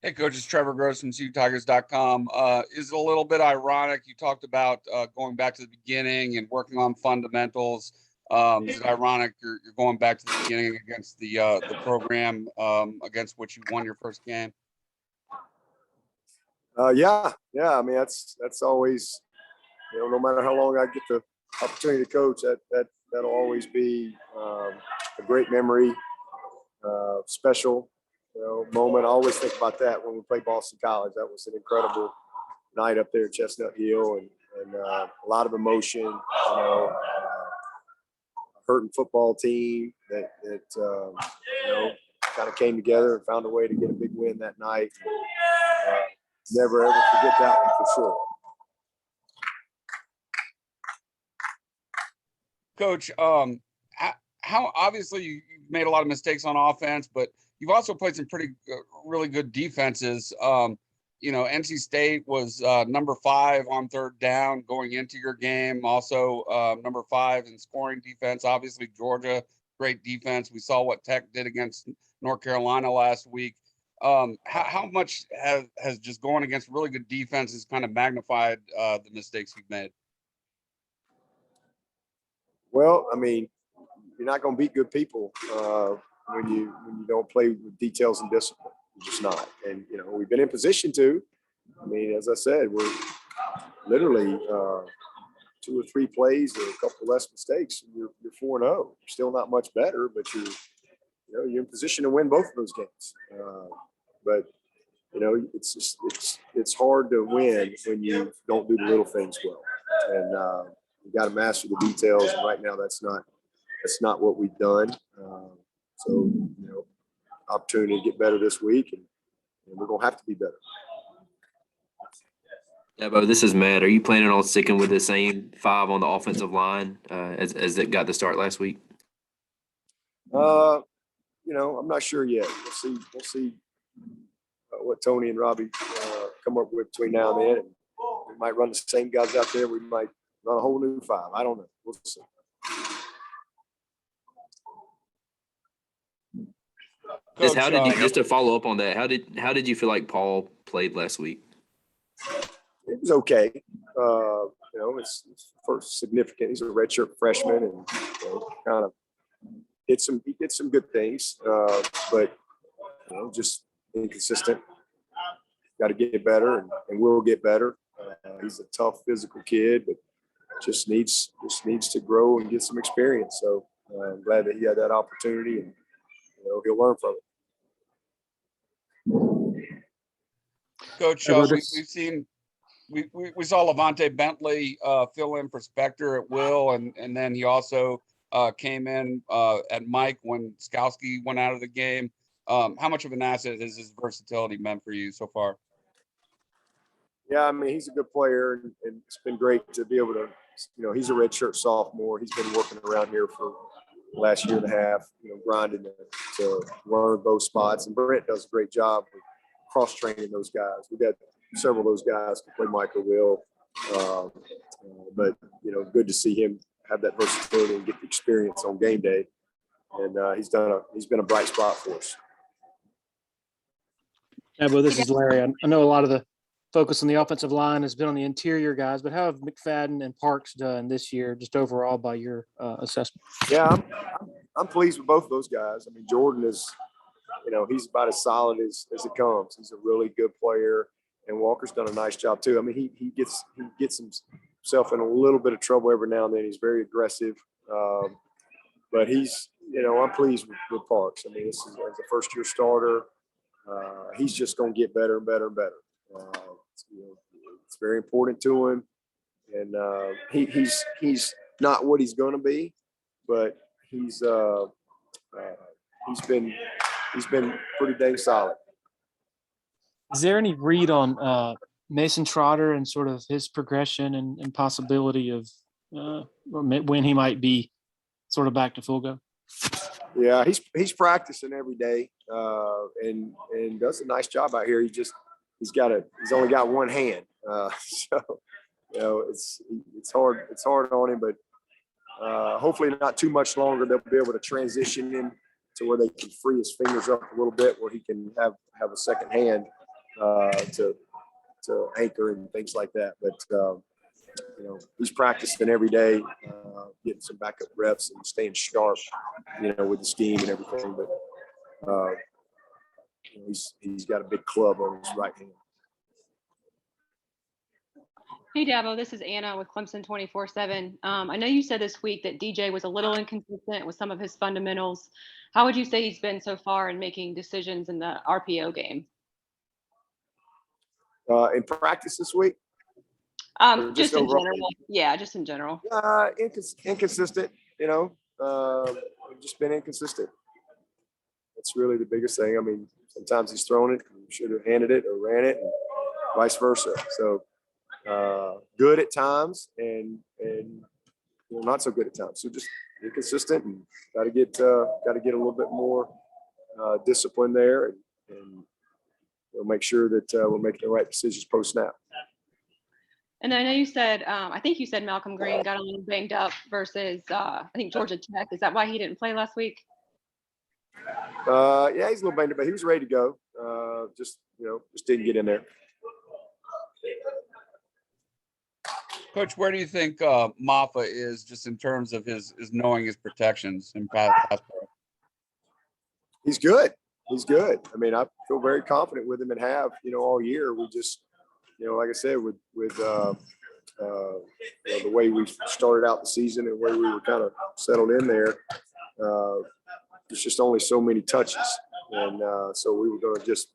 Hey, Coach, it's Trevor Gross from SueTigers.com. Is it a little bit ironic? You talked about going back to the beginning and working on fundamentals. Is it ironic you're going back to the beginning against the program against which you won your first game? Yeah. I mean, that's always, no matter how long I get the opportunity to coach, that'll always be a great memory, special. Moment. I always think about that when we played Boston College. That was an incredible night up there at Chestnut Hill, and a lot of emotion. Hurting football team that kind of came together and found a way to get a big win that night. Never ever forget that one for sure. Coach, how obviously you've made a lot of mistakes on offense, but you've also played some really good defenses. NC State was number 5 on third down going into your game. Also number 5 in scoring defense. Obviously, Georgia, great defense. We saw what Tech did against North Carolina last week. How much has just going against really good defenses kind of magnified the mistakes you've made? Well, I mean, you're not going to beat good people when you don't play with details and discipline. You're just not. And, we've been in position to. I mean, as I said, we're literally 2 or 3 plays or a couple less mistakes, and you're 4-0. You're still not much better, but you're in position to win both of those games. But it's hard to win when you don't do the little things well. And you got to master the details. And right now, that's not what we've done. So, opportunity to get better this week, and we're going to have to be better. Dabo, this is Matt. Are you planning on sticking with the same 5 on the offensive line as it got the start last week? I'm not sure yet. We'll see what Tony and Robbie come up with between now and then. And we might run the same guys out there. We might run a whole new 5. I don't know. We'll see. Coach, just to follow up on that, how did you feel like Paul played last week? It was okay. It's first significant. He's a redshirt freshman, and kind of he did some good things, but just inconsistent. Got to get better, and we'll get better. He's a tough, physical kid, but just needs to grow and get some experience. So I'm glad that he had that opportunity, and he'll learn from it. Coach, we saw LaVonta Bentley fill in for Spector at will, and then he also came in at Mike when Skowski went out of the game. How much of an asset has his versatility meant for you so far? Yeah, I mean, he's a good player, and it's been great to be able to, he's a redshirt sophomore. He's been working around here for the last year and a half, grinding to learn both spots. And Brent does a great job with cross-training those guys. We got several of those guys can play Mike or Will. But, good to see him have that versatility and get the experience on game day. And he's been a bright spot for us. Yeah, well, this is Larry. I know a lot of the focus on the offensive line has been on the interior guys, but how have McFadden and Parks done this year, just overall by your assessment? Yeah, I'm pleased with both of those guys. I mean, Jordan is, he's about as solid as it comes. He's a really good player, and Walker's done a nice job too. I mean, he gets himself in a little bit of trouble every now and then. He's very aggressive, but he's, I'm pleased with Parks. I mean, this is as a first-year starter. He's just going to get better and better and better. It's very important to him, and he's not what he's going to be, but he's been pretty dang solid. Is there any read on Mason Trotter and sort of his progression and possibility of when he might be sort of back to full go? Yeah, he's practicing every day and does a nice job out here. He's only got one hand, so it's hard on him, but hopefully not too much longer. They'll be able to transition him to where they can free his fingers up a little bit, where he can have a second hand. to anchor and things like that. But he's practicing every day, getting some backup reps and staying sharp, with the scheme and everything. But he's got a big club on his right hand. Hey, Dabo, this is Anna with Clemson 24/7. I know you said this week that DJ was a little inconsistent with some of his fundamentals. How would you say he's been so far in making decisions in the RPO game? In practice this week? Just in general. Yeah, just in general. Inconsistent, just been inconsistent. That's really the biggest thing. I mean, sometimes he's thrown it, should have handed it or ran it, and vice versa. So good at times and not so good at times. So just inconsistent, and got to get a little bit more discipline there, and make sure that we're making the right decisions post snap. And I know you said, I think you said Malcolm Greene got a little banged up versus I think Georgia Tech. Is that why he didn't play last week? Yeah, he's a little banged up, but he was ready to go. Just didn't get in there. Coach, where do you think Mafah is just in terms of his knowing his protections and pass pro? He's good. He's good. I mean, I feel very confident with him and have, all year. We just, like I said, with the way we started out the season and the way we were kind of settled in there, there's just only so many touches. And so we were going to just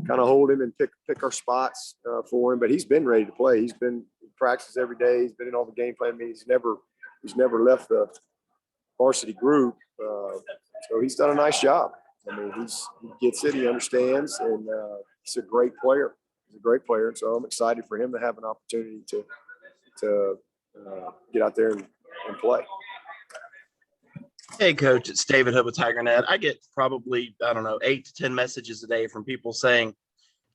kind of hold him and pick our spots for him. But he's been ready to play. He's been in practice every day. He's been in all the game plan meetings. He's never left the varsity group. So he's done a nice job. I mean, he gets it. He understands, and he's a great player. He's a great player. So I'm excited for him to have an opportunity to get out there and play. Hey, Coach, it's David Hood with TigerNet. I get probably, 8 to 10 messages a day from people saying,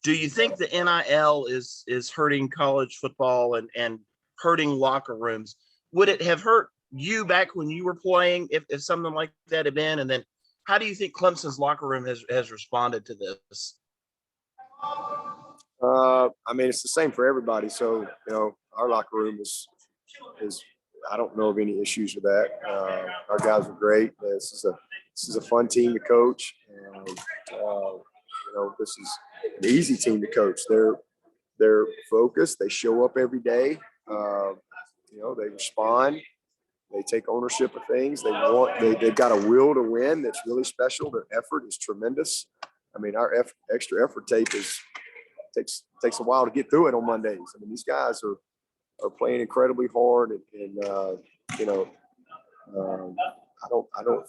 do you think the NIL is hurting college football and hurting locker rooms? Would it have hurt you back when you were playing if something like that had been? And then how do you think Clemson's locker room has responded to this? I mean, it's the same for everybody. So, our locker room is I don't know of any issues with that. Our guys are great. This is a fun team to coach. And, this is an easy team to coach. They're focused. They show up every day. They respond. They take ownership of things. They've got a will to win that's really special. Their effort is tremendous. I mean, our extra effort tape takes a while to get through it on Mondays. I mean, these guys are playing incredibly hard, and I don't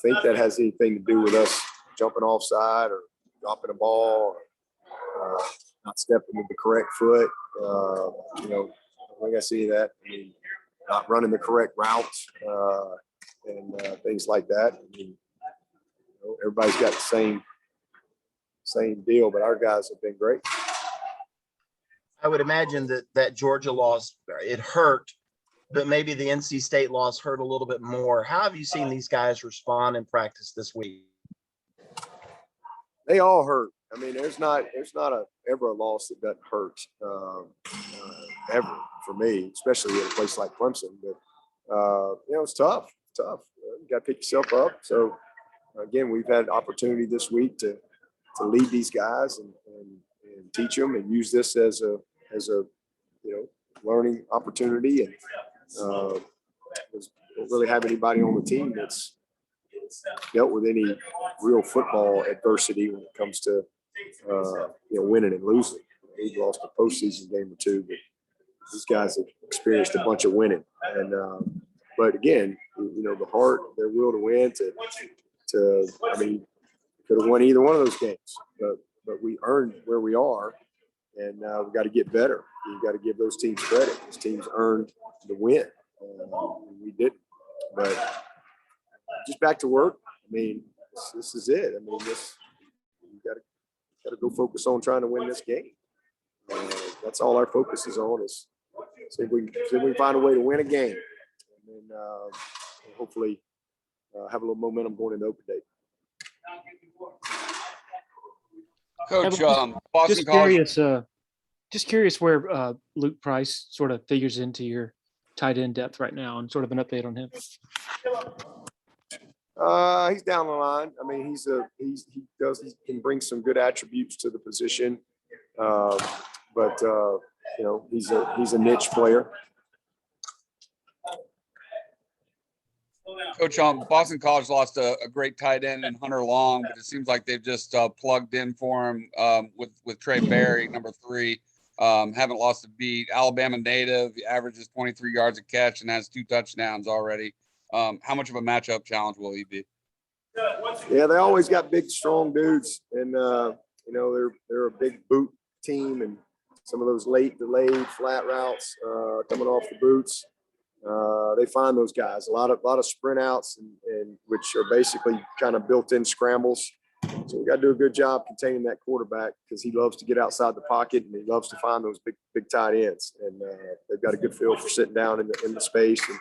think that has anything to do with us jumping offside or dropping a ball or not stepping with the correct foot. I don't think I see that. I mean, not running the correct routes and things like that. I mean, everybody's got the same deal, but our guys have been great. I would imagine that Georgia loss, it hurt, but maybe the NC State loss hurt a little bit more. How have you seen these guys respond in practice this week? They all hurt. I mean, there's not ever a loss that doesn't hurt ever for me, especially at a place like Clemson. But it's tough. You got to pick yourself up. So again, we've had opportunity this week to lead these guys and teach them and use this as a learning opportunity. And don't really have anybody on the team that's dealt with any real football adversity when it comes to winning and losing. We've lost a postseason game or two, but these guys have experienced a bunch of winning. And but again, the heart, their will to win. I mean, could have won either one of those games, but we earned where we are, and we got to get better. You got to give those teams credit. Those teams earned the win. We didn't. But just back to work. I mean, this is it. I mean, you got to go focus on trying to win this game. That's all our focus is on. Is see if we can find a way to win a game, and then hopefully have a little momentum going into open day. Coach, Dabo, Boston just College. curious. Just curious where Luke Price sort of figures into your tight end depth right now, and sort of an update on him. He's down the line. I mean, he can bring some good attributes to the position, but he's a niche player. Coach, Boston College lost a great tight end in Hunter Long, but it seems like they've just plugged in for him with Trey Berry, number 3. Haven't lost a beat. Alabama native, averages 23 yards a catch and has 2 touchdowns already. How much of a matchup challenge will he be? Yeah, they always got big, strong dudes, and they're a big boot team, and some of those late delayed flat routes coming off the boots. They find those guys a lot of sprint outs and which are basically kind of built-in scrambles. So we got to do a good job containing that quarterback because he loves to get outside the pocket and he loves to find those big tight ends. And they've got a good feel for sitting down in the space. And,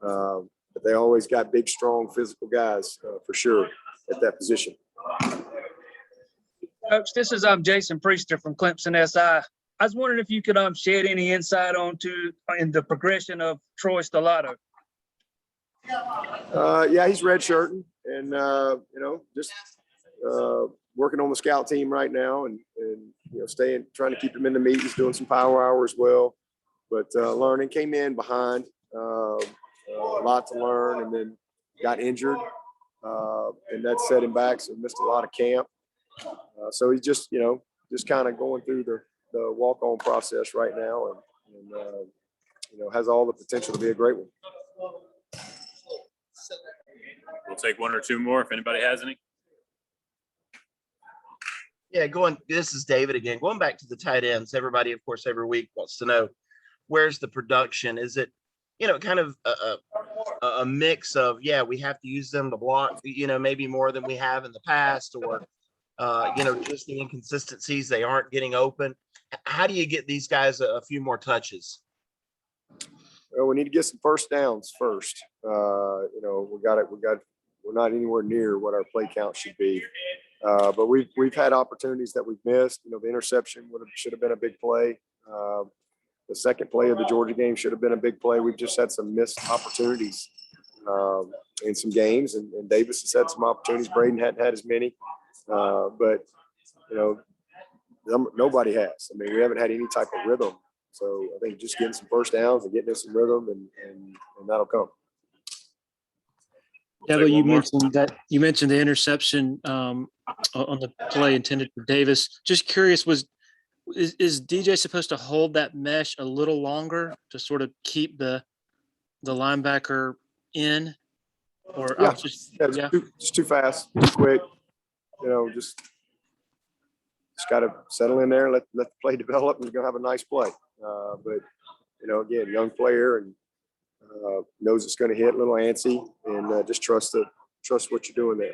but they always got big, strong, physical guys for sure at that position. Coach, this is Jason Priester from Clemson SI. I was wondering if you could shed any insight in the progression of Troy Stellato. Yeah, he's redshirting and just working on the scout team right now and trying to keep him in the meet. He's doing some power hour as well, but learning. Came in behind, a lot to learn, and then got injured, and that set him back. So missed a lot of camp. So he's just kind of going through the walk-on process right now, and has all the potential to be a great one. We'll take 1 or 2 more if anybody has any. Yeah, this is David again. Going back to the tight ends, everybody, of course, every week wants to know, where's the production? Is it, kind of a mix of, we have to use them to block, maybe more than we have in the past, or, just the inconsistencies, they aren't getting open. How do you get these guys a few more touches? Well, we need to get some first downs first. We're not anywhere near what our play count should be. But we've had opportunities that we've missed. The interception should have been a big play. The second play of the Georgia game should have been a big play. We've just had some missed opportunities in some games, and Davis has had some opportunities. Braden hadn't had as many, but nobody has. I mean, we haven't had any type of rhythm. So I think just getting some first downs and getting in some rhythm, and that'll come. Dabo, you mentioned the interception on the play intended for Davis. Just curious, is DJ supposed to hold that mesh a little longer to sort of keep the linebacker in? Or just too fast, too quick. Just got to settle in there, let the play develop, and we're gonna have a nice play. But again, young player and knows it's going to hit, a little antsy, and just trust what you're doing there.